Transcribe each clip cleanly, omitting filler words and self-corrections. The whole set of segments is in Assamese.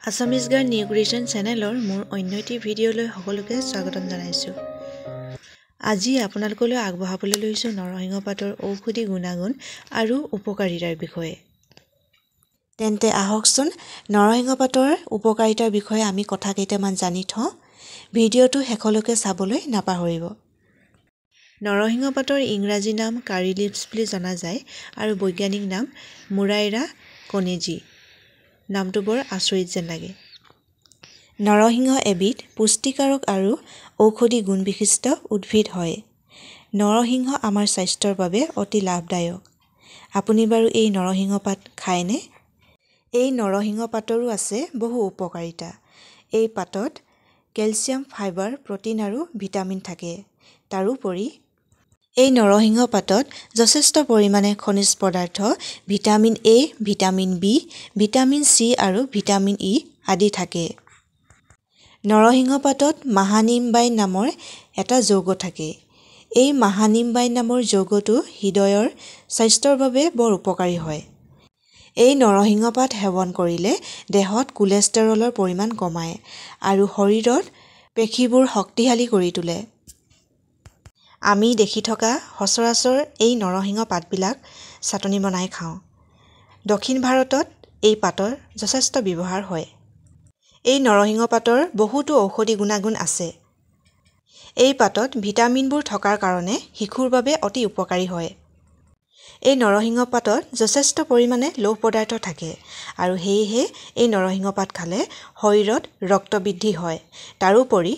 আছামিজ গাৰ্ল নিউ ক্ৰিয়েশ্যন চেনেলৰ মোৰ অন্য এটি ভিডিঅ'লৈ সকলোকে স্বাগতম জনাইছোঁ। আজি আপোনালোকলৈ আগবঢ়াবলৈ লৈছোঁ নৰসিংহ পাতৰ ঔষধি গুণাগুণ আৰু উপকাৰিতাৰ বিষয়ে। তেন্তে আহকচোন নৰসিংহ পাতৰ উপকাৰিতাৰ বিষয়ে আমি কথা কেইটামান জানি থওঁ। ভিডিঅ'টো শেষলৈকে চাবলৈ নাপাহৰিব। নৰসিংহ পাতৰ ইংৰাজী নাম কাৰী লিভছ বুলি জনা যায় আৰু বৈজ্ঞানিক নাম মুৰাইৰা কনেজী। নামটো বৰ আচৰিত যেন লাগে। নৰসিংহ এবিধ পুষ্টিকাৰক আৰু ঔষধি গুণ বিশিষ্ট উদ্ভিদ হয়। নৰসিংহ আমাৰ স্বাস্থ্যৰ বাবে অতি লাভদায়ক। আপুনি বাৰু এই নৰসিংহ পাত খায়নে? এই নৰসিংহ পাতৰো আছে বহু উপকাৰিতা। এই পাতত কেলছিয়াম, ফাইবাৰ, প্ৰটিন আৰু ভিটামিন থাকে। তাৰোপৰি এই নৰসিংহ পাতত যথেষ্ট পৰিমাণে খনিজ পদাৰ্থ vitamin A, vitamin B, vitamin C আৰু ভিটামিন ই আদি থাকে। নৰসিংহ পাতত মাহানিম্বাইন নামৰ এটা যৌগ থাকে। এই মাহানিম্বাইন নামৰ যৌগটো হৃদয়ৰ স্বাস্থ্যৰ বাবে বৰ উপকাৰী হয়। এই নৰসিংহ পাত সেৱন কৰিলে দেহত কোলেষ্ট্ৰলৰ পৰিমাণ কমায় আৰু শৰীৰত পেশীবোৰ শক্তিশালী কৰি তোলে। আমি দেখি থকা সচৰাচৰ এই নৰসিংহ পাতবিলাক চাটনি বনাই খাওঁ। দক্ষিণ ভাৰতত এই পাতৰ যথেষ্ট ব্যৱহাৰ হয়। এই নৰসিংহ পাতৰ বহুতো ঔষধি গুণাগুণ আছে। এই পাতত ভিটামিনবোৰ থকাৰ কাৰণে শিশুৰ বাবে অতি উপকাৰী হয়। এই নৰসিংহ পাতত যথেষ্ট পৰিমাণে লৌহ পদাৰ্থ থাকে আৰু সেয়েহে এই নৰসিংহ পাত খালে শৰীৰত ৰক্ত বৃদ্ধি হয়। তাৰোপৰি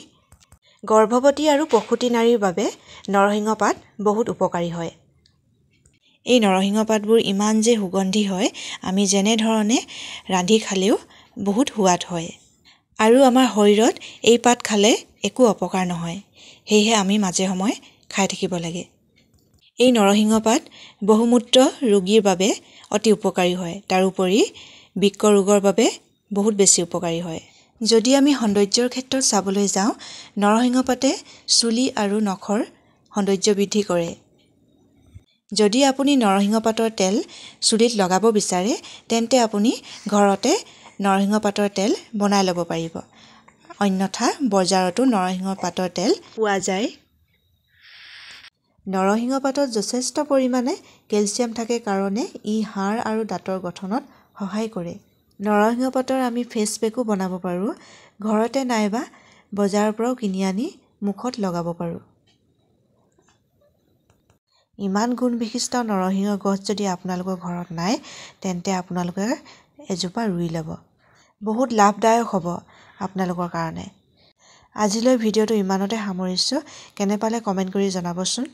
গৰ্ভৱতী আৰু প্ৰসূতি নাৰীৰ বাবে নৰসিংহ পাত বহুত উপকাৰী হয়। এই নৰসিংহ পাতবোৰ ইমান যে সুগন্ধি হয়, আমি যেনেধৰণে ৰান্ধি খালেও বহুত সোৱাদ হয়। আৰু আমাৰ শৰীৰত এই পাত খালে একো অপকাৰ নহয়। সেয়েহে আমি মাজে সময়ে খাই থাকিব লাগে। এই নৰসিংহ পাত বহুমূত্ৰ ৰোগীৰ বাবে অতি উপকাৰী হয়। তাৰোপৰি বৃক্ক ৰোগৰ বাবে বহুত বেছি উপকাৰী হয়। যদি আমি সৌন্দৰ্যৰ ক্ষেত্ৰত চাবলৈ যাওঁ, নৰসিংহ পাতে চুলি আৰু নখৰ সৌন্দৰ্য বৃদ্ধি কৰে। যদি আপুনি নৰসিংহ পাতৰ তেল চুলিত লগাব বিচাৰে, তেন্তে আপুনি ঘৰতে নৰসিংহ পাতৰ তেল বনাই ল'ব পাৰিব। অন্যথা বজাৰতো নৰসিংহ পাতৰ তেল পোৱা যায়। নৰসিংহ পাতত যথেষ্ট পৰিমাণে কেলছিয়াম থাকে কাৰণে ই হাড় আৰু দাঁতৰ গঠনত সহায় কৰে। নৰসিংহ পাতৰ আমি ফেচ পেকো বনাব পাৰোঁ। ঘৰতে নাইবা বজাৰৰ পৰাও কিনি আনি মুখত লগাব পাৰোঁ। ইমান গুণ বিশিষ্ট নৰসিংহ গছ যদি আপোনালোকৰ ঘৰত নাই, তেন্তে আপোনালোকে এজোপা ৰুই ল'ব। বহুত লাভদায়ক হ'ব আপোনালোকৰ কাৰণে। আজিলৈ ভিডিঅ'টো ইমানতে সামৰিছোঁ। কেনে পালে কমেণ্ট কৰি জনাবচোন।